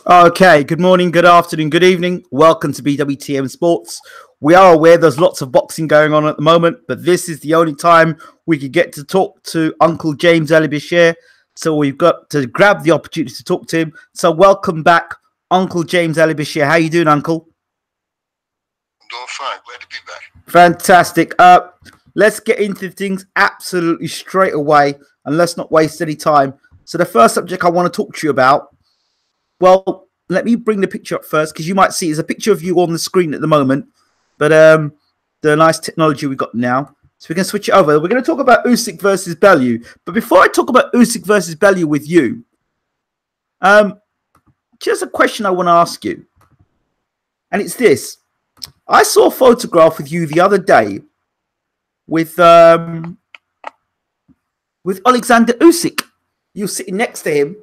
Okay, good morning, good afternoon, good evening. Welcome to BWTM Sports. We are aware there's lots of boxing going on at the moment, but this is the only time we could get to talk to Uncle James Ali Bashir. So we've got to grab the opportunity to talk to him. So welcome back, Uncle James Ali Bashir. How you doing, Uncle? I'm doing fine. Glad to be back. Fantastic. Let's get into things absolutely straight away, and let's not waste any time. So the first subject I want to talk to you about. Well, let me bring the picture up first because you might see there's a picture of you on the screen at the moment. But the nice technology we got now. So we can switch it over. We're going to talk about Usyk versus Bellew. But before I talk about Usyk versus Bellew with you, just a question I want to ask you. And it's this. I saw a photograph with you the other day with Alexander Usyk. You were sitting next to him.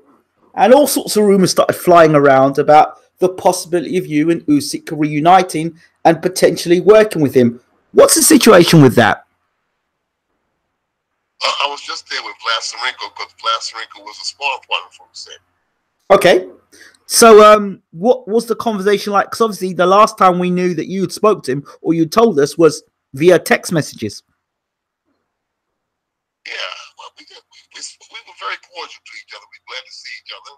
And all sorts of rumors started flying around about the possibility of you and Usyk reuniting and potentially working with him. What's the situation with that? I was just there with Bashir because Bashir was a sparring partner for Usyk. Okay. So what was the conversation like? Because obviously the last time we knew that you had spoke to him or you told us was via text messages. Yeah, well, we were very cordial to each other. We were glad to see each other.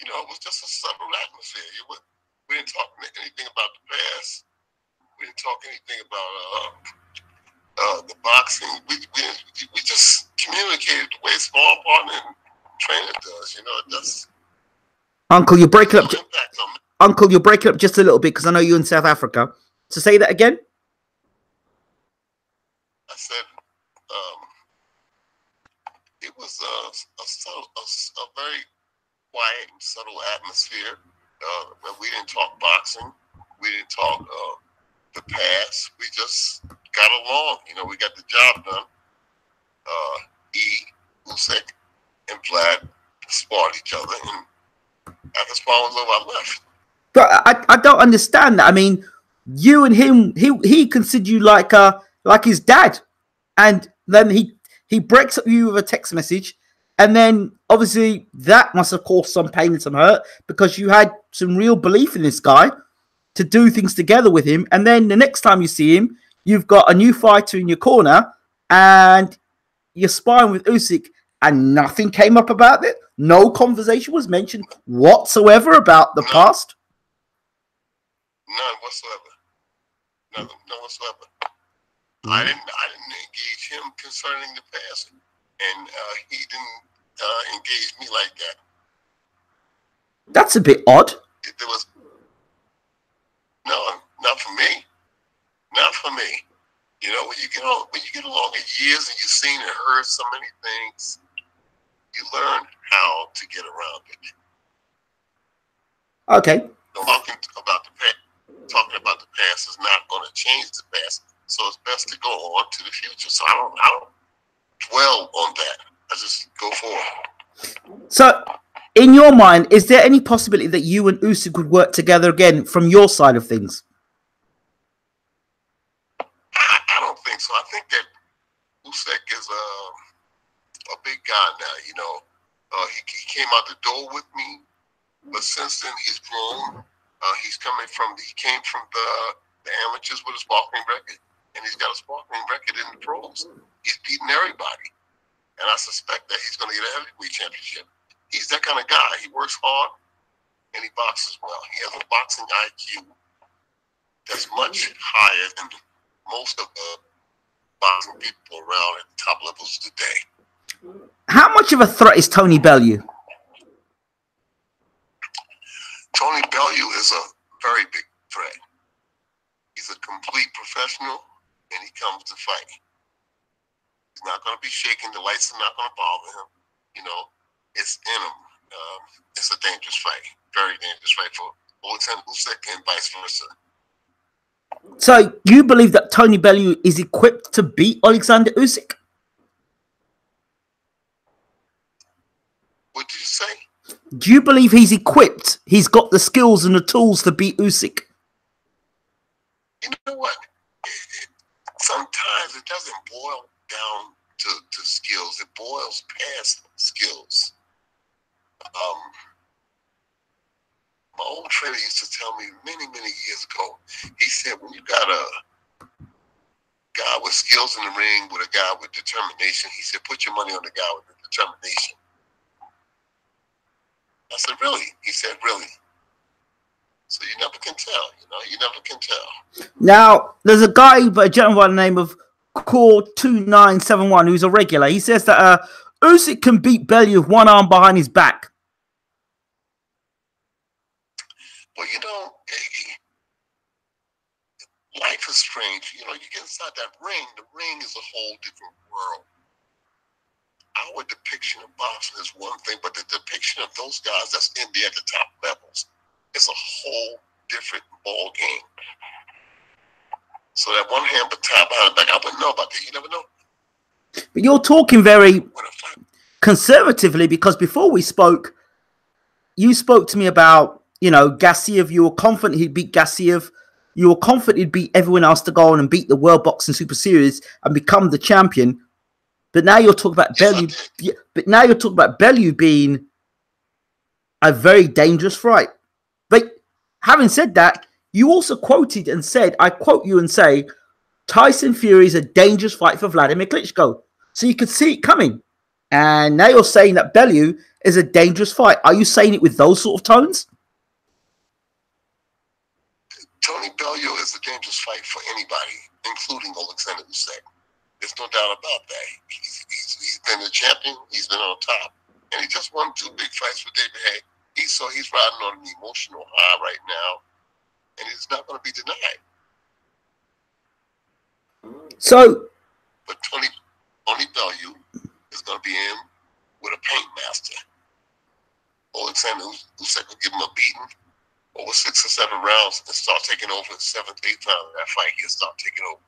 You know, it was just a subtle atmosphere. We didn't talk anything about the past. We didn't talk anything about the boxing. We just communicated the way a sparring partner and trainer does. You know, it does. Uncle, you're breaking up. Uncle, you're breaking up just a little bit because I know you're in South Africa. So say that again. I said it was a very quiet and subtle atmosphere. We didn't talk boxing. We didn't talk the past. We just got along. You know, we got the job done. Usyk and Vlad sparred each other, and after sparring was over, I left. But I don't understand that. I mean, you and him, he considered you like his dad, and then he breaks up you with a text message. And then, obviously, that must have caused some pain and some hurt because you had some real belief in this guy to do things together with him. And then the next time you see him, you've got a new fighter in your corner and you're sparring with Usyk and nothing came up about it. No conversation was mentioned whatsoever about the past. None whatsoever. None whatsoever. I didn't engage him concerning the past, and he didn't engage me like that. That's a bit odd. There was no, not for me. Not for me. You know, when you get along in years and you've seen and heard so many things, you learn how to get around it. Okay. Talking about the past is not going to change the past, so it's best to go on to the future. So I don't dwell on that. I just go forward. So, in your mind, is there any possibility that you and Usyk would work together again from your side of things? I don't think so. I think that Usyk is a big guy now. You know, he came out the door with me, but since then he's grown. He came from the amateurs with a sparring record, and he's got a sparring record in the pros. He's beaten everybody, and I suspect that he's going to get a heavyweight championship. He's that kind of guy. He works hard, and he boxes well. He has a boxing IQ that's much higher than most of the boxing people around at the top levels today. How much of a threat is Tony Bellew? Tony Bellew is a very big threat. He's a complete professional, and he comes to fight. He's not going to be shaking. The lights are not going to bother him. You know, it's in him. It's a dangerous fight. Very dangerous fight for Alexander Usyk and vice versa. So you believe that Tony Bellew is equipped to beat Alexander Usyk? What did you say? Do you believe he's equipped? He's got the skills and the tools to beat Usyk? You know what? Sometimes it doesn't boil down to skills. It boils past skills. My old trainer used to tell me many, many years ago. He said, when you got a guy with skills in the ring with a guy with determination, he said, put your money on the guy with the determination. I said, really? He said, really? So you never can tell, you never can tell. Now, there's a guy, a gentleman by the name of Core2971, who's a regular. He says that Usyk can beat Bellew with one arm behind his back. Well, life is strange. You get inside that ring. The ring is a whole different world. Our depiction of boxing is one thing, but the depiction of those guys that's in there at the top levels is a whole different ball game. So that one hand behind the back, I wouldn't know about that. You never know. But you're talking very conservatively, because before we spoke, you spoke to me about, Gassiev. You were confident he'd beat Gassiev. You were confident he'd beat everyone else to go on and beat the World Boxing Super Series and become the champion. But now you're talking about Bellew. But now you're talking about Bellew being a very dangerous fight. But having said that, you also quoted and said, I quote you and say, Tyson Fury is a dangerous fight for Vladimir Klitschko. So you could see it coming. And now you're saying that Bellew is a dangerous fight. Are you saying it with those sort of tones? Tony Bellew is a dangerous fight for anybody, including Alexander Usyk. There's no doubt about that. He's been the champion. He's been on top. And he just won 2 big fights with David Haye. He's riding on an emotional high right now. And it's not going to be denied. So, but Tony Bellew is going to be in with a paint master. Alexander Usyk will give him a beating over 6 or 7 rounds and start taking over the 7th, 8th round of that fight. He'll start taking over.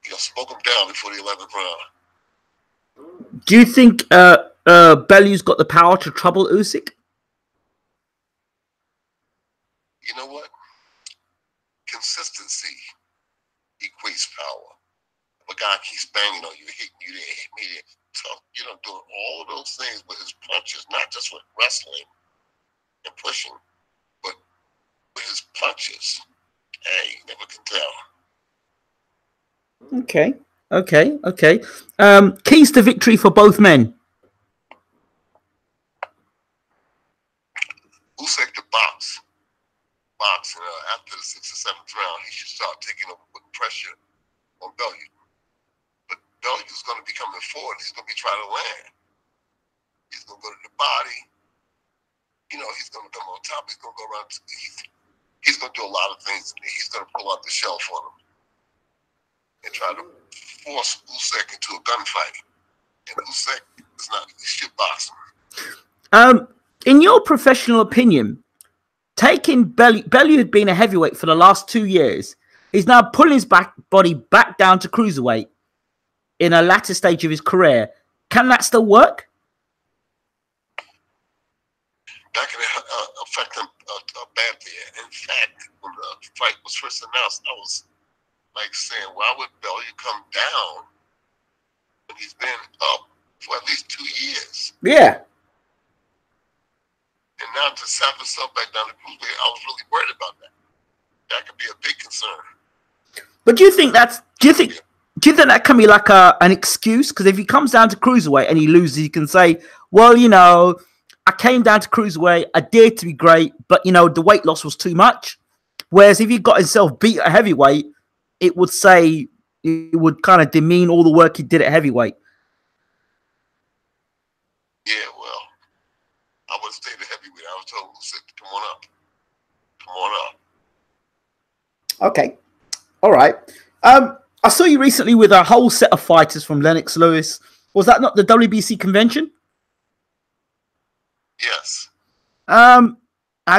He'll smoke him down before the 11th round. Do you think Bellew's got the power to trouble Usyk? You know what? Consistency equates power. If a guy keeps banging on you, hitting you there, hit me there, tough, doing all of those things with his punches, not just with wrestling and pushing, but with his punches. Hey, you never can tell. Okay. Keys to victory for both men. Usyk to box. After the 6th or 7th round, he should start taking over, putting pressure on Bellew. But Bellew's going to be coming forward. He's going to be trying to land. He's going to go to the body. He's going to come on top. He's going to go around. He's going to do a lot of things. He's going to pull out the shelf on him and try to force Usyk into a gunfight. And Usyk is not shit boxing. In your professional opinion, taking Bellew had been a heavyweight for the last 2 years. He's now pulling his body back down to cruiserweight in a latter stage of his career. Can that still work? That can affect him badly. In fact, when the fight was first announced, I was saying, why would Bellew come down when he's been up for at least 2 years? Yeah. And now to sap himself back down to cruiserweight, I was really worried about that. That could be a big concern. But do you think that can be like an excuse? Because if he comes down to cruiserweight and he loses, he can say, well, I came down to cruiserweight, I dared to be great, but the weight loss was too much. Whereas if he got himself beat at heavyweight, it would kind of demean all the work he did at heavyweight. Yeah, well, I would have stayed at heavyweight. I was told Usyk to come on up. Okay. All right. I saw you recently with a whole set of fighters from Lennox Lewis. Was that not the WBC convention? Yes. Have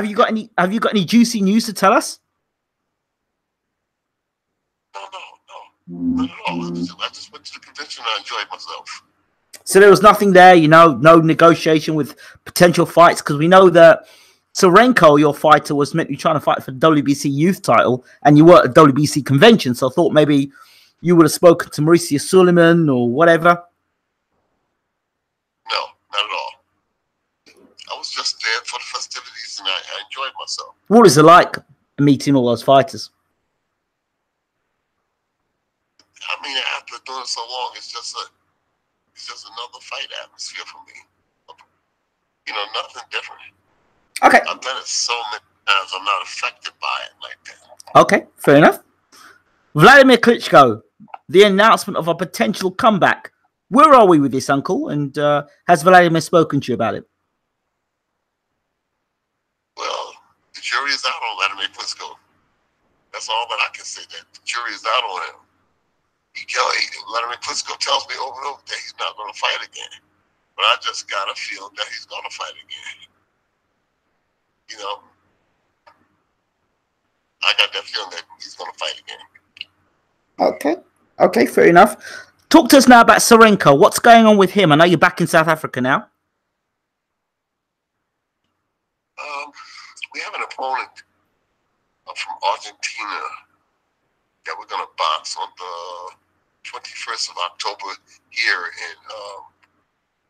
you got any juicy news to tell us? No, not at all. I just went to the convention and I enjoyed myself. So there was nothing there, no negotiation with potential fights, because we know that Sorenko, your fighter, was meant to be trying to fight for the WBC youth title, and you were at the WBC convention, so I thought maybe you would have spoken to Mauricio Suleiman or whatever. No, not at all. I was just there for the festivities, and I myself. What is it like meeting all those fighters? I mean, after doing it so long, it's just another fight atmosphere for me. You know, nothing different. Okay. I've done it so many times, I'm not affected by it like that. Okay, fair enough. Vladimir Klitschko, the announcement of a potential comeback. Where are we with this, Uncle? And has Vladimir spoken to you about it? Well, the jury is out on Vladimir Klitschko. That's all that I can say. That the jury is out on him. Vladimir Klitschko tells me over and over that he's not going to fight again. But I just got a feeling that he's going to fight again. You know, I got that feeling that he's going to fight again. Okay, fair enough. Talk to us now about Serenko. What's going on with him? I know you're back in South Africa now. We have an opponent from Argentina that we're going to box on the 21st of October here in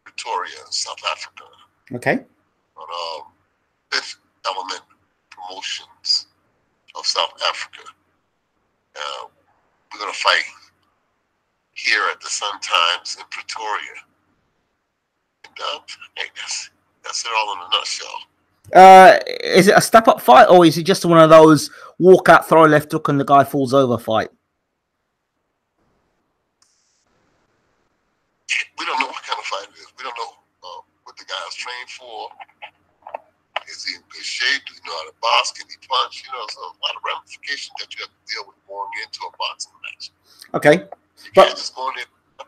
Pretoria, South Africa. Okay. On Fifth Element Promotions of South Africa. We're going to fight here at the Sun Times in Pretoria. And hey, that's it all in a nutshell. Is it a step-up fight, or is it just one of those walk-out, throw a left hook, and the guy falls over fight? We don't know what kind of fight it is. We don't know what the guy's trained for. Is he in good shape? Do you know how to box? Can he punch? You know, so a lot of ramifications that you have to deal with going into a boxing match. Okay. You can't just go in there.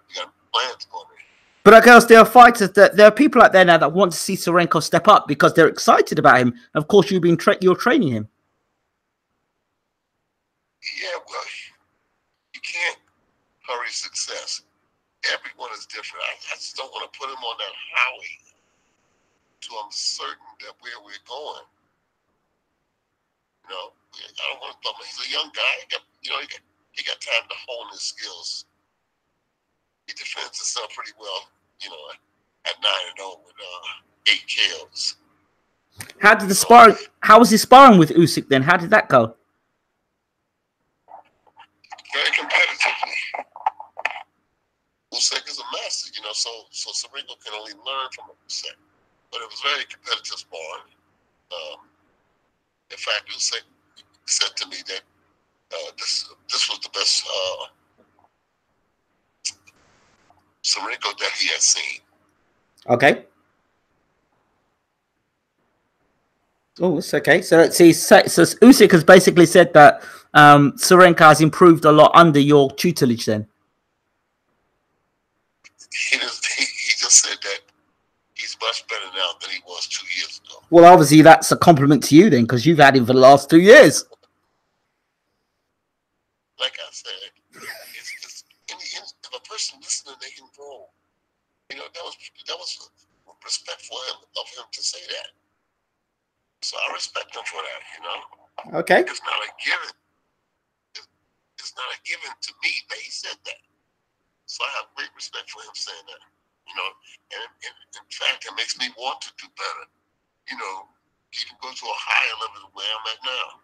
You got plans going in. But I guess there are fighters there are people out there now that want to see Serenko step up because they're excited about him. Of course, you're training him. Yeah, well, you can't hurry success. Everyone is different. I just don't want to put him on that highway till I'm certain that where we're going. You know, I don't want to. He's a young guy. He got time to hone his skills. He defends himself pretty well. You know, at 9-0 with 8 KOs. How did the sparring? How was his sparring with Usyk then? How did that go? Very competitively. Usyk is a master, you know, so Serenko can only learn from Usyk. But it was very competitive sparring. In fact, Usyk said to me that this was the best Serenko that he had seen. Okay. Oh, it's okay. So let's see. So Usyk has basically said that Serenko has improved a lot under your tutelage. Then he just said that he's much better now than he was 2 years ago. Well, obviously that's a compliment to you then, because you've had him for the last 2 years. Like I said, if a person listening, they can grow. You know, that was respectful of him to say that. So I respect him for that. You know. Okay. It's not a given. It's not a given to me that he said that. So I have great respect for him saying that. You know, and in fact, it makes me want to do better. You know, even go to a higher level than where I'm at now.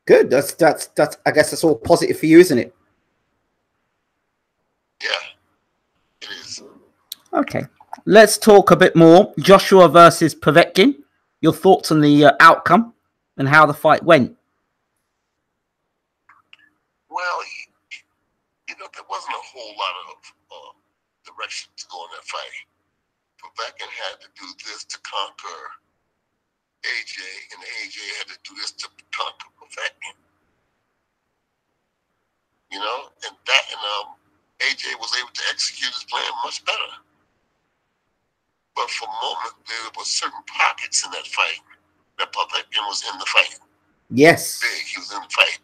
Good. That's. I guess that's all positive for you, isn't it? Yeah, it is. Okay. Let's talk a bit more. Joshua versus Povetkin. Your thoughts on the outcome and how the fight went? Well, you know, there wasn't a whole lot of direction to go in that fight. Povetkin had to do this to conquer AJ, and AJ had to do this to conquer Povetkin. You know, and AJ was able to execute his plan much better. But for a moment, there were certain pockets in that fight that Povetkin was in the fight. Yes. Big, he was in the fight.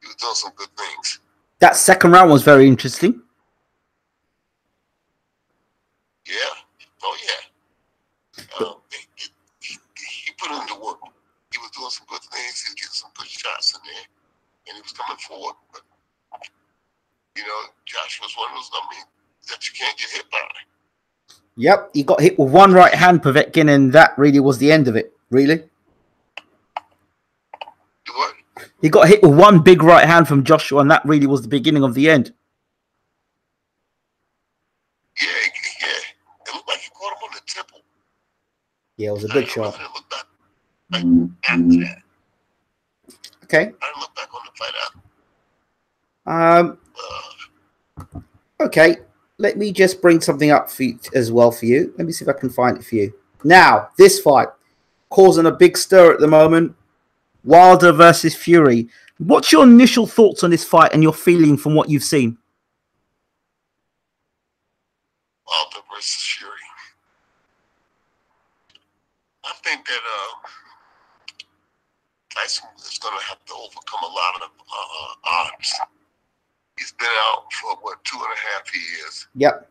He was doing some good things. That second round was very interesting. Yeah. Oh, yeah. He put in the work. He was doing some good things. He was getting some good shots in there. And he was coming forward. But, you know, Josh was one of those, that you can't get hit by. Yep, he got hit with one right hand, Povetkin, and that really was the end of it. Really, What? he got hit with one big right hand from Joshua, and that really was the beginning of the end. Yeah, yeah. It looked like he caught him on the temple. Yeah, it was a good shot. I didn't look back after that. Okay. I didn't look back on the fight after. Okay. Let me just bring something up for you as well for you. Let me see if I can find it for you. Now, this fight causing a big stir at the moment. Wilder versus Fury. What's your initial thoughts on this fight and your feeling from what you've seen? Wilder versus Fury. I think that Tyson is going to have to overcome a lot of odds. He's been out for, 2.5 years. Yep.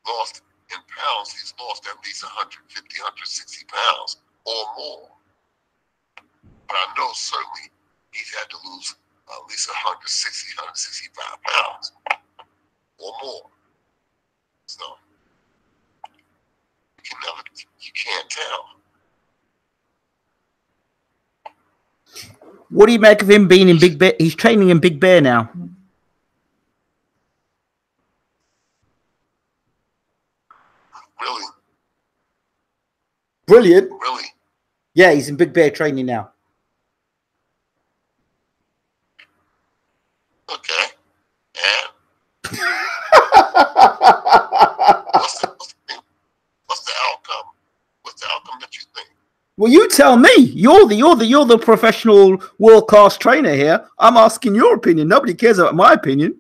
Lost in pounds, he's lost at least 150, 160 pounds or more. But I know certainly he's had to lose at least 160, 165 pounds or more. So you can't tell. What do you make of him being in Big Bear? He's training in Big Bear now. Really? Brilliant. Really? Yeah, he's in Big Bear training now. Okay. And what's the outcome? What's the outcome that you think? Well, you tell me. You're the professional world class trainer here. I'm asking your opinion. Nobody cares about my opinion.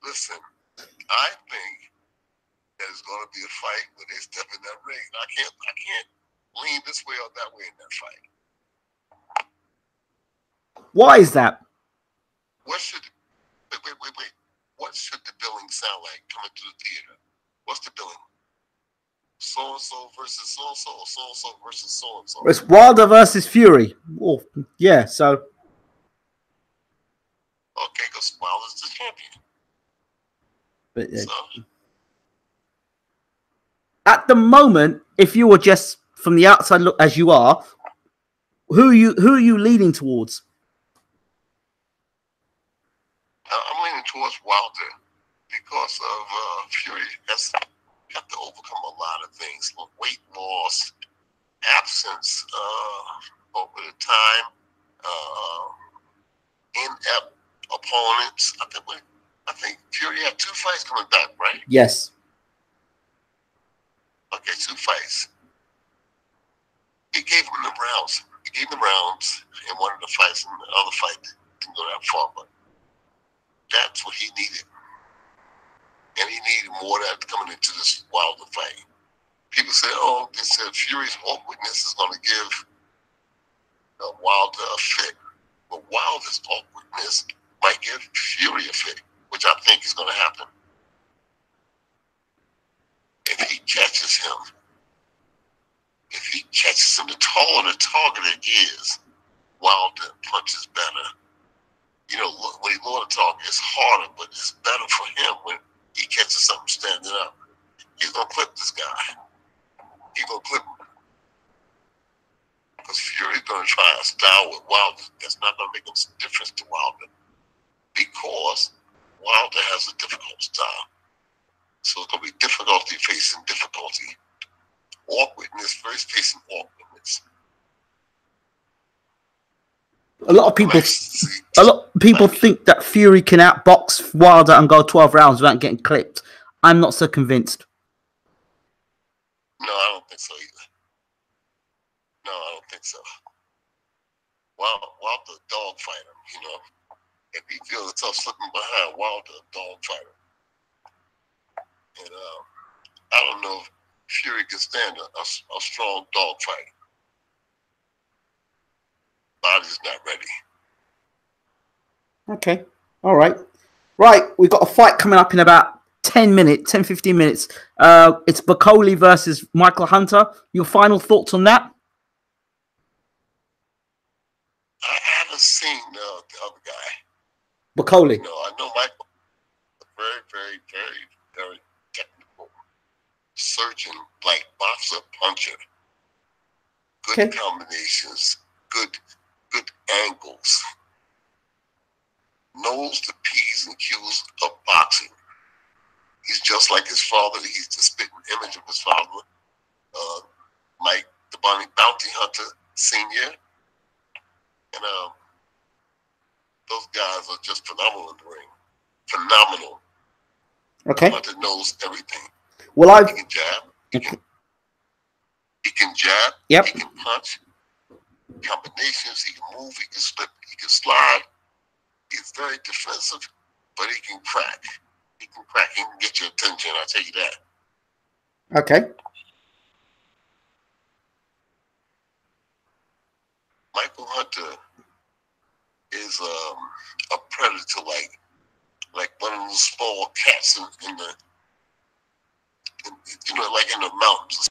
Listen, I think there's going to be a fight when they step in that ring. I can't lean this way or that way in that fight. Why is that? Wait. What should the billing sound like coming to the theater? What's the billing? So and so versus so and so, or so and so versus so and so. It's Wilder versus Fury. Oh, yeah. So. Okay, because Wilder's the champion. But, so. At the moment, if you were just from the outside look as you are, who are you leaning towards? I'm leaning towards Wilder because of Fury has have to overcome a lot of things. Weight loss, absence over the time, inept opponents. I think Fury had 2 fights coming back, right? Yes. Okay, 2 fights. He gave him the rounds. He gave the rounds in one of the fights, and the other fight didn't go that far, but that's what he needed. And he needed more of that coming into this Wilder fight. People say, they said Fury's awkwardness is going to give Wilder a fit. But Wilder's awkwardness might give Fury a fit, which I think is going to happen. If he catches him, the taller the target it is, Wilder punches better. You know, when he lower the target, it's harder, but it's better for him when he catches something standing up. He's going to clip this guy. He's going to clip him. Because Fury's going to try a style with Wilder that's not going to make a difference to Wilder. Because Wilder has a difficult style. So it's going to be difficulty facing difficulty. Awkwardness first facing awkwardness. A lot of people think that Fury can outbox Wilder and go 12 rounds without getting clipped. I'm not so convinced. No, I don't think so either. No, I don't think so. Wilder dogfight him, you know. If he feels himself slipping behind, Wilder dogfight him. And I don't know if Fury can stand a strong dogfight. Body's not ready. Okay. All right. Right. We've got a fight coming up in about 10 minutes, 10, 15 minutes. It's Bellew versus Michael Hunter. Your final thoughts on that? I haven't seen the other guy. Bellew. No, I know Michael, a very, very, very, very technical surgeon, like boxer, puncher. Good combinations, good angles. Knows the P's and Q's of boxing. He's just like his father. He's the spitting image of his father, Mike, the Bounty Hunter Senior. And those guys are just phenomenal in the ring. Phenomenal. Okay. Hunter knows everything. Well, he can jab. He can jab. Yep. He can punch. Combinations. He can move. He can slip. He can slide. He's very defensive, but he can crack. He can crack. He can get your attention. I'll tell you that. Okay. Michael Hunter is a predator, like one of those small cats in the like in the mountains,